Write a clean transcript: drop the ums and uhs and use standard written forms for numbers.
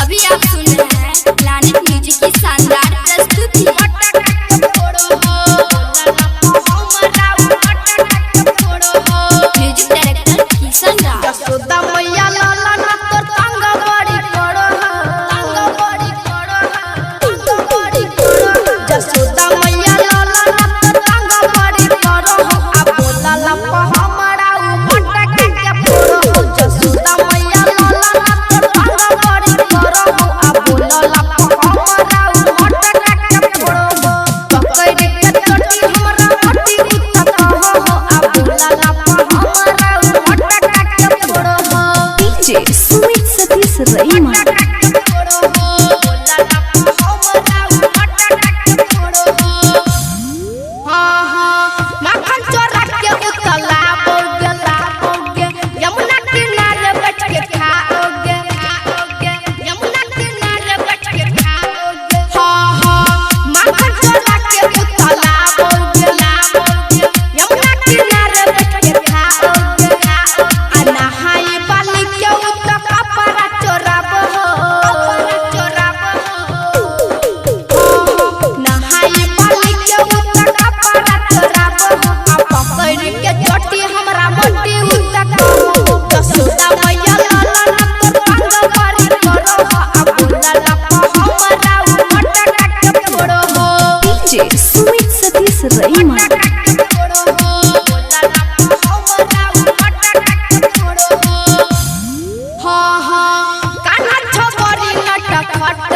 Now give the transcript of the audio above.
अभी आप सुन रहे हैं प्लैनेट म्यूजिक की शानदार प्रस्तुति। म्यूजिक डायरेक्टर किशन राज। यशोदा मैया लाला ना तोर तंग बड़ी करो तंग बड़ी करो तंग बड़ी करो। यशोदा मैया लाला ना तोर तंग बड़ी करो आ बोला लप हमरा मटक के फोड़ो। यशोदा मैया लाला ना तोर तंग बड़ी करो आ बोला लप हमरा मटक के फोड़ो। पकड़ के चोटी हमरा हटी उत कहो आ बोला लप हमरा मटक के फोड़ो। डीजे सुमित सतीश रईमा। डीजे सुमित सतीश रईमा। कान्हा छपरी नटखट